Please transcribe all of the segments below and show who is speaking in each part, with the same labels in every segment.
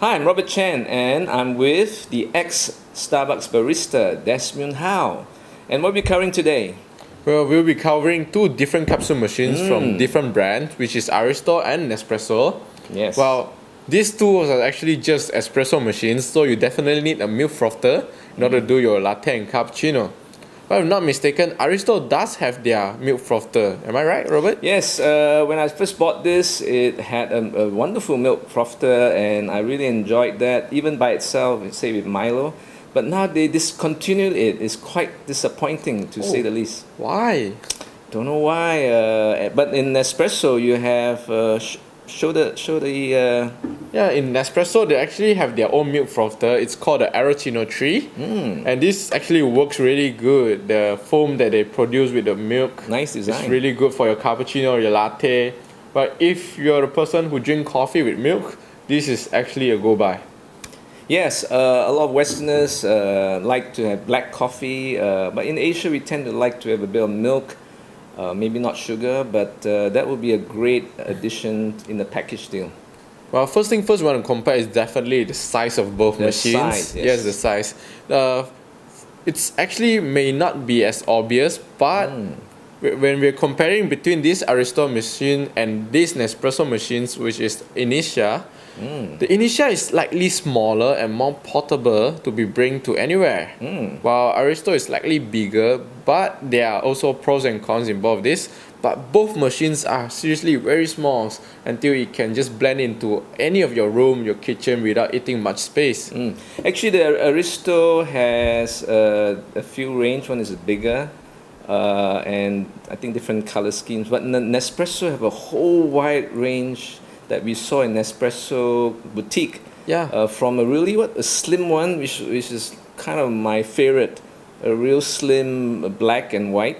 Speaker 1: Hi, I'm Robert Chaen, and I'm with the ex-Starbucks barista, Desmune. And what are we covering today?
Speaker 2: Well, we'll be covering two different capsule machines from different brands, which is Arissto and Nespresso.
Speaker 1: Yes.
Speaker 2: Well, these two are actually just espresso machines, so you definitely need a milk frother in order to do your latte and cappuccino. But if I'm not mistaken, Arissto does have their milk frother. Am I right, Robert?
Speaker 1: Yes, when I first bought this, it had a wonderful milk frother, and I really enjoyed that, even by itself, say with Milo. But now they discontinued it. It's quite disappointing, to say the least.
Speaker 2: Why?
Speaker 1: Don't know why. But in Nespresso, you have show the.
Speaker 2: Yeah, in Nespresso, they actually have their own milk frother. It's called the Arrocino 3. And this actually works really good. The foam that they produce with the milk
Speaker 1: Nice design.
Speaker 2: is really good for your cappuccino or your latte. But if you're a person who drink coffee with milk, this is actually a go-by.
Speaker 1: Yes, a lot of Westerners like to have black coffee, but in Asia we tend to like to have a bit of milk, maybe not sugar, but that would be a great addition in the package deal.
Speaker 2: Well, first thing first, we want to compare is definitely the size of both
Speaker 1: The
Speaker 2: machines.
Speaker 1: size, yes.
Speaker 2: Yes, the size. It's actually may not be as obvious, but when we're comparing between this Arissto machine and this Nespresso machines, which is Innisia, the Innisia is slightly smaller and more portable to be bring to anywhere, while Arissto is slightly bigger, but there are also pros and cons in both this. But both machines are seriously very small until it can just blend into any of your room, your kitchen without eating much space.
Speaker 1: Actually, the Arissto has a few range. One is bigger, and I think different color schemes. But Nespresso have a whole wide range that we saw in Nespresso boutique.
Speaker 2: Yeah.
Speaker 1: From a slim one, which is kind of my favorite, a real slim black and white,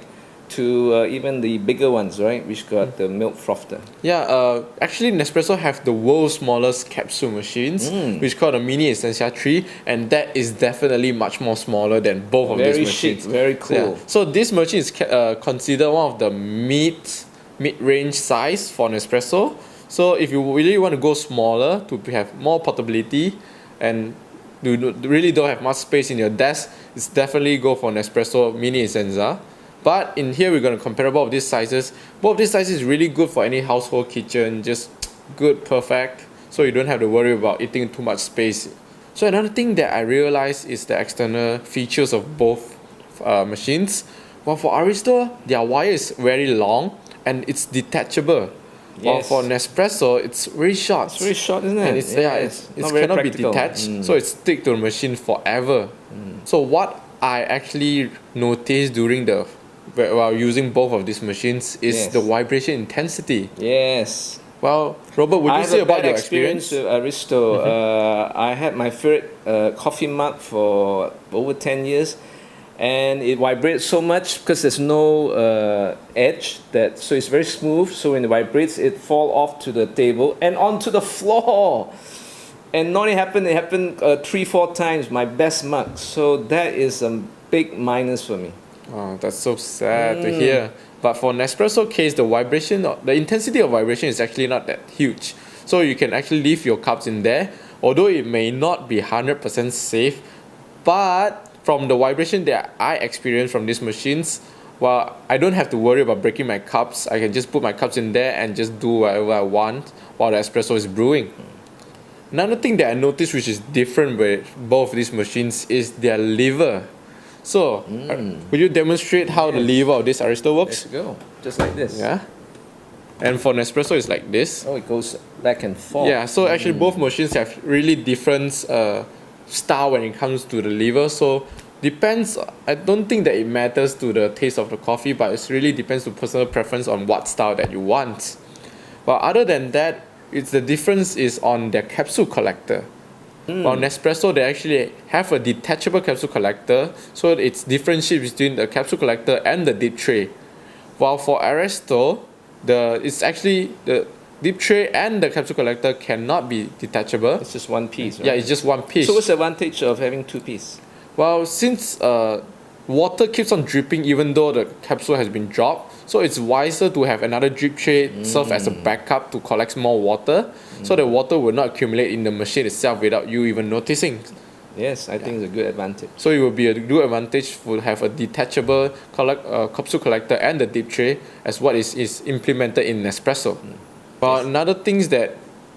Speaker 1: to even the bigger ones, right, which got the milk frother.
Speaker 2: Yeah, actually Nespresso have the world's smallest capsule machines, which called the Mini Essentia 3, and that is definitely much more smaller than both of these
Speaker 1: Very
Speaker 2: machines.
Speaker 1: chic, very cool.
Speaker 2: Yeah. So this machine is considered one of the mid-range size for Nespresso. So if you really want to go smaller to have more portability and you really don't have much space in your desk, it's definitely go for Nespresso Mini Essenza. But in here we're going to compare both of these sizes. Both of these sizes is really good for any household kitchen, just good, perfect, so you don't have to worry about eating too much space. So another thing that I realized is the external features of both machines. Well, for Arissto, their wire is very long and it's detachable. While
Speaker 1: Yes.
Speaker 2: for Nespresso, it's very short.
Speaker 1: It's very short, isn't it?
Speaker 2: And it's
Speaker 1: not very
Speaker 2: cannot be
Speaker 1: practical.
Speaker 2: detached, so it stick to the machine forever. So what I actually noticed while using both of these machines is
Speaker 1: Yes.
Speaker 2: the vibration intensity.
Speaker 1: Yes.
Speaker 2: Well, Robert, would
Speaker 1: I
Speaker 2: you
Speaker 1: have
Speaker 2: say
Speaker 1: a
Speaker 2: about
Speaker 1: bad
Speaker 2: your
Speaker 1: experience
Speaker 2: experience?
Speaker 1: with Arissto. I had my favorite coffee mug for over 10 years, and it vibrates so much because there's no edge, so it's very smooth. So when it vibrates, it fall off to the table and onto the floor. And not only happened, it happened 3-4 times. My best mug. So that is a big minus for me.
Speaker 2: Oh, that's so sad to hear. But for Nespresso case, the intensity of vibration is actually not that huge. So you can actually leave your cups in there, although it may not be 100% safe. But from the vibration that I experienced from these machines, well, I don't have to worry about breaking my cups. I can just put my cups in there and just do whatever I want while the espresso is brewing. Another thing that I noticed which is different with both these machines is their lever. So, would you demonstrate how the lever of this Arissto works?
Speaker 1: Let's go. Just like this.
Speaker 2: Yeah. And for Nespresso, it's like this.
Speaker 1: Oh, it goes back and forth.
Speaker 2: Yeah, so actually both machines have really different style when it comes to the lever. So, depends. I don't think that it matters to the taste of the coffee, but it really depends to personal preference on what style that you want. But other than that, the difference is on their capsule collector. While Nespresso, they actually have a detachable capsule collector, so it's differentiates between the capsule collector and the dip tray. While for Arissto, it's actually the dip tray and the capsule collector cannot be detachable.
Speaker 1: It's just one piece, right?
Speaker 2: Yeah, it's just one piece.
Speaker 1: So what's the advantage of having two pieces?
Speaker 2: Well, since water keeps on dripping even though the capsule has been dropped. So it's wiser to have another drip tray serve as a backup to collect more water, so the water will not accumulate in the machine itself without you even noticing.
Speaker 1: Yes, I think it's a good advantage.
Speaker 2: So it will be a good advantage to have a detachable capsule collector and the dip tray as what is implemented in Nespresso. But another things that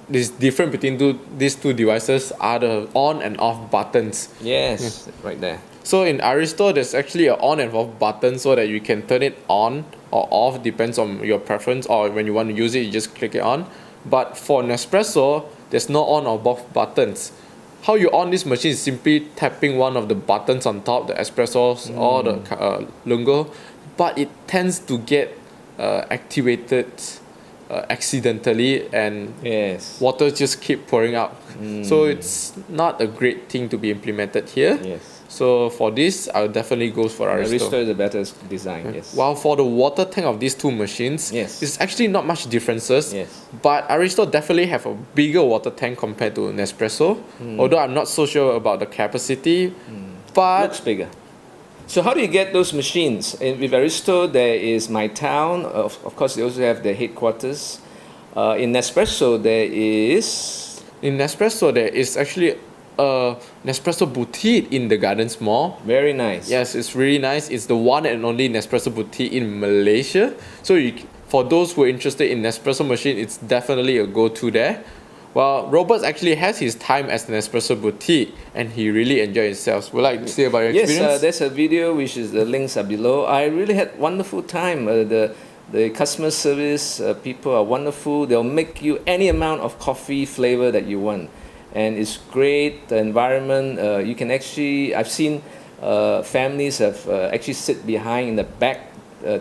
Speaker 2: is different between these two devices are the on and off buttons.
Speaker 1: Yes, right there.
Speaker 2: So in Arissto, there's actually an on and off button so that you can turn it on or off, depends on your preference, or when you want to use it, you just click it on. But for Nespresso, there's no on or off buttons. How you on this machine is simply tapping one of the buttons on top, the espressos or the lungo, but it tends to get activated accidentally, and
Speaker 1: Yes.
Speaker 2: water just keep pouring out. So it's not a great thing to be implemented here.
Speaker 1: Yes.
Speaker 2: So for this, I would definitely go for Arissto.
Speaker 1: Arissto is a better design. Yes.
Speaker 2: While for the water tank of these two machines,
Speaker 1: Yes.
Speaker 2: it's actually not much differences.
Speaker 1: Yes.
Speaker 2: But Arissto definitely have a bigger water tank compared to Nespresso. Although I'm not so sure about the capacity, but
Speaker 1: Looks bigger. So how do you get those machines? With Arissto, there is My Town. Of course, they also have the headquarters. In Nespresso, there is...
Speaker 2: in Nespresso there is actually a Nespresso boutique in the Gardens Mall.
Speaker 1: Very nice.
Speaker 2: Yes, it's really nice. It's the one and only Nespresso boutique in Malaysia. So for those who are interested in Nespresso machine, it's definitely a go-to there. Well, Robert actually has his time as an Nespresso boutique, and he really enjoyed himself. Would you like to say about your experience?
Speaker 1: Yes, there's a video which is the links are below. I really had wonderful time. The customer service people are wonderful. They'll make you any amount of coffee flavor that you want, and it's great. The environment, you can actually, I've seen families have actually sit behind in the back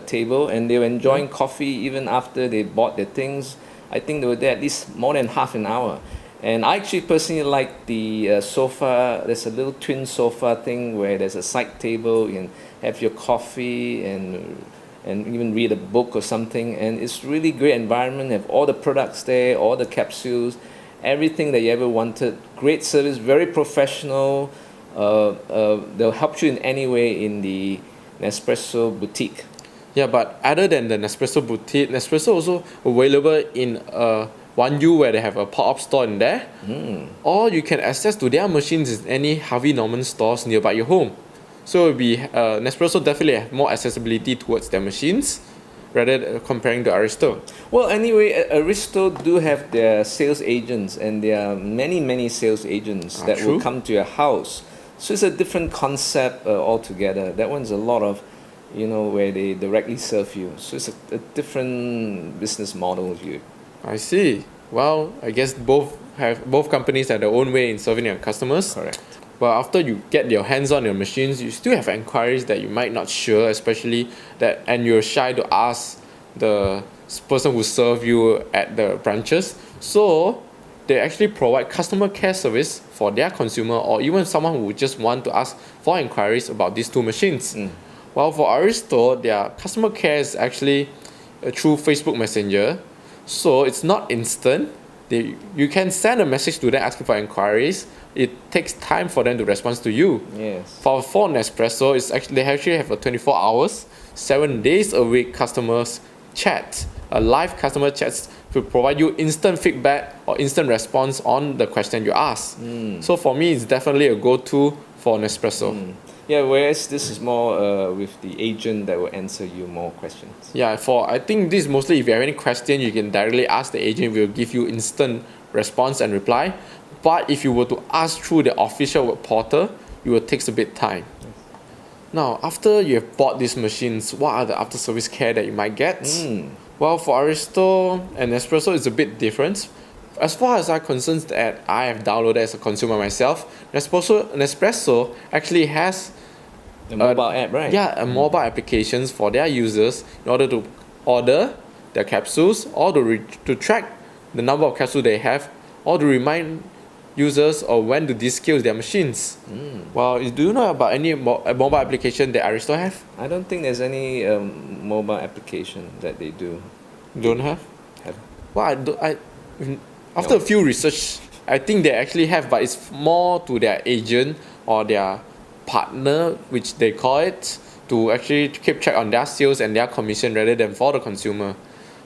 Speaker 1: table, and they were enjoying coffee even after they bought their things. I think they were there at least more than half an hour. And I actually personally like the sofa. There's a little twin sofa thing where there's a side table. You can have your coffee and even read a book or something. And it's really great environment. Have all the products there, all the capsules, everything that you ever wanted. Great service, very professional. They'll help you in any way in the Nespresso boutique.
Speaker 2: Yeah, but other than the Nespresso boutique, Nespresso also available in 1U where they have a pop-up store in there. Or you can access to their machines in any Harvey Norman stores nearby your home. So it'll be Nespresso definitely have more accessibility towards their machines rather than comparing to Arissto.
Speaker 1: Well, anyway, Arissto do have their sales agents, and there are many sales agents that
Speaker 2: True.
Speaker 1: will come to your house. So it's a different concept altogether. That one's a lot of, where they directly serve you. So it's a different business model here.
Speaker 2: I see. Well, I guess both companies have their own way in serving their customers.
Speaker 1: Correct.
Speaker 2: But after you get your hands on your machines, you still have inquiries that you might not sure, especially and you're shy to ask the person who serve you at the branches. So they actually provide customer care service for their consumer, or even someone who just want to ask for inquiries about these two machines. While for Arissto, their customer care is actually through Facebook Messenger. So it's not instant. You can send a message to them asking for inquiries. It takes time for them to respond to you.
Speaker 1: Yes.
Speaker 2: For Nespresso, they actually have a 24 hours, 7 days a week customers chat, a live customer chats to provide you instant feedback or instant response on the question you ask. So for me, it's definitely a go-to for Nespresso.
Speaker 1: Yeah, whereas this is more with the agent that will answer you more questions.
Speaker 2: Yeah, I think this is mostly if you have any question, you can directly ask the agent. Will give you instant response and reply. But if you were to ask through the official web portal, it will take a bit time. Now, after you have bought these machines, what are the after service care that you might get? Well, for Arissto and Nespresso, it's a bit different. As far as I'm concerned, that I have downloaded as a consumer myself, Nespresso actually has
Speaker 1: The mobile app, right?
Speaker 2: Yeah, a mobile applications for their users in order to order their capsules, or to track the number of capsules they have, or to remind users of when to descale their machines. Well, do you know about any mobile application that Arissto have?
Speaker 1: I don't think there's any mobile application that they do.
Speaker 2: Don't have?
Speaker 1: Have.
Speaker 2: Well, after a few research, I think they actually have, but it's more to their agent or their partner, which they call it, to actually keep track on their sales and their commission rather than for the consumer.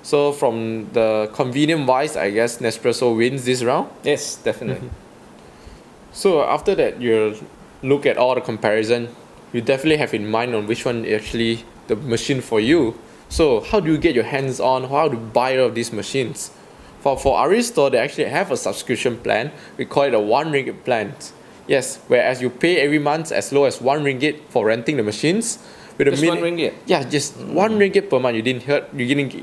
Speaker 2: So from the convenience wise, I guess Nespresso wins this round.
Speaker 1: Yes, definitely.
Speaker 2: So after that, you look at all the comparison, you definitely have in mind on which one is actually the machine for you. So how do you get your hands on, how to buy all of these machines? For Arissto, they actually have a subscription plan. We call it a 1 ringgit plan. Yes, whereas you pay every month as low as 1 ringgit for renting the machines. With
Speaker 1: Just 1 ringgit?
Speaker 2: Yeah, just 1 ringgit per month. You didn't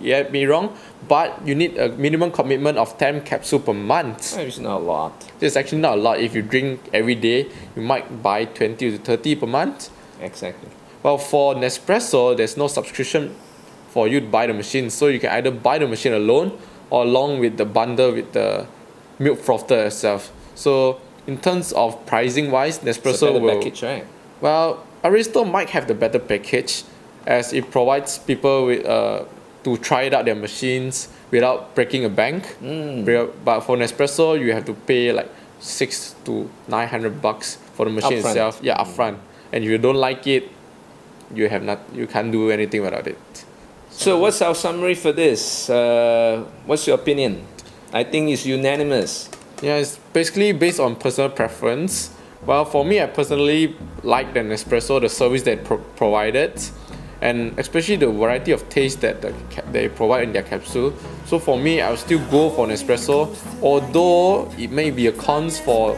Speaker 2: get me wrong, but you need a minimum commitment of 10 capsules per month.
Speaker 1: It's not a lot.
Speaker 2: It's actually not a lot. If you drink every day, you might buy 20 to 30 per month.
Speaker 1: Exactly.
Speaker 2: Well, for Nespresso, there's no subscription for you to buy the machine. So you can either buy the machine alone or along with the bundle with the milk frother itself. So in terms of pricing wise, Nespresso
Speaker 1: It's a better
Speaker 2: will...
Speaker 1: package, right?
Speaker 2: Well, Arissto might have the better package as it provides people with to try out their machines without breaking a bank. But for Nespresso, you have to pay like $600 to $900 for the machine
Speaker 1: Upfront.
Speaker 2: itself. Yeah, upfront. And if you don't like it, you can't do anything without it.
Speaker 1: So what's our summary for this? What's your opinion? I think it's unanimous.
Speaker 2: Yeah, it's basically based on personal preference. Well, for me, I personally like the Nespresso, the service they provided, and especially the variety of taste that they provide in their capsule. So for me, I'll still go for Nespresso, although it may be a cons for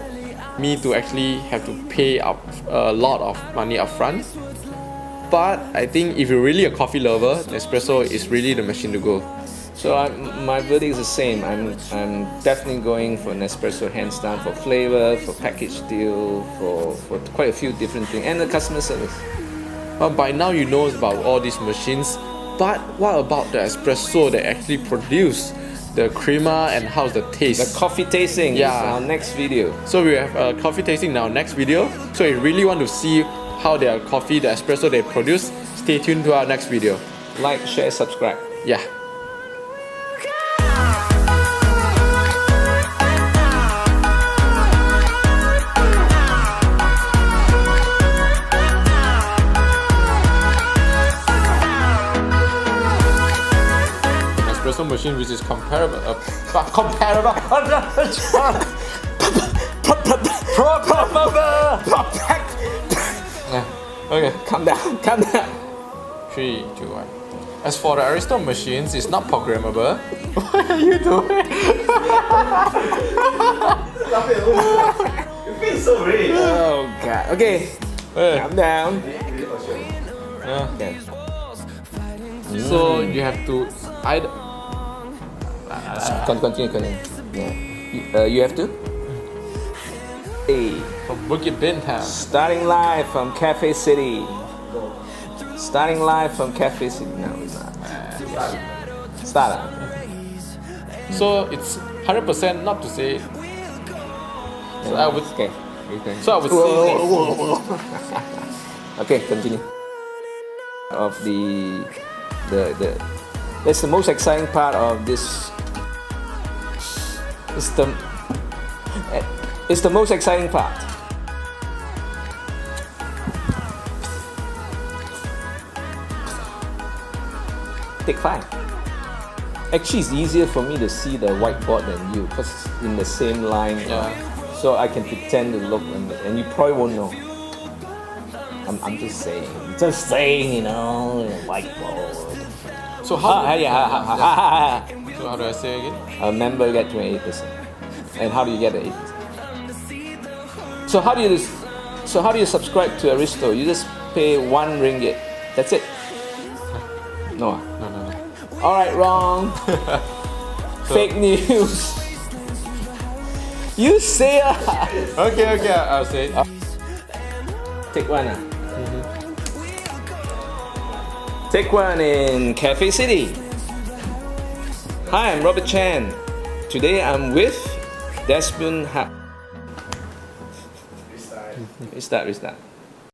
Speaker 2: me to actually have to pay up a lot of money upfront. But I think if you're really a coffee lover, Nespresso is really the machine to go.
Speaker 1: So my verdict is the same. I'm definitely going for Nespresso hands down for flavor, for package deal, for quite a few different things, and the customer service.
Speaker 2: Well, by now you know about all these machines, but what about the espresso that actually produce the crema and how's the taste?
Speaker 1: The coffee tasting is
Speaker 2: Yeah.
Speaker 1: our next video.
Speaker 2: So we have a coffee tasting in our next video. So if you really want to see how their coffee, the espresso they produce, stay tuned to our next video.
Speaker 1: Like, share, subscribe.
Speaker 2: Yeah. Espresso machine which is comparable. Okay.
Speaker 1: Calm down, calm down.
Speaker 2: 3, 2, 1. As for the Arissto machines, it's not programmable. What are you doing?
Speaker 3: You feel so brave.
Speaker 1: Oh god. Okay, calm down. Okay.
Speaker 2: So you have to either.
Speaker 1: Continue. Yeah. You have to. Hey.
Speaker 2: From Bukit Bintang.
Speaker 1: Starting live from Cafe City. Starting live from Cafe City. No, it's not. Start.
Speaker 2: So it's 100% not to say. So I would.
Speaker 1: Okay.
Speaker 2: So I would say.
Speaker 1: Okay, continue. Of the that's the most exciting part of this. It's the most exciting part. Take 5. Actually, it's easier for me to see the whiteboard than you because it's in the same line.
Speaker 2: Yeah.
Speaker 1: So I can pretend to look and you probably won't know. I'm just saying. Just saying, you know, whiteboard.
Speaker 2: So how?
Speaker 1: So
Speaker 2: how do I say again?
Speaker 1: a member get 28%. And how do you get the 8%? So how do you subscribe to Arissto? You just pay 1 ringgit. That's it. No.
Speaker 2: No.
Speaker 1: All right, wrong. Fake news. You say
Speaker 2: Okay, I'll say.
Speaker 1: Take 1. Take 1 in Cafe City. Hi, I'm Robert Chaen. Today I'm with Desmune. Restart.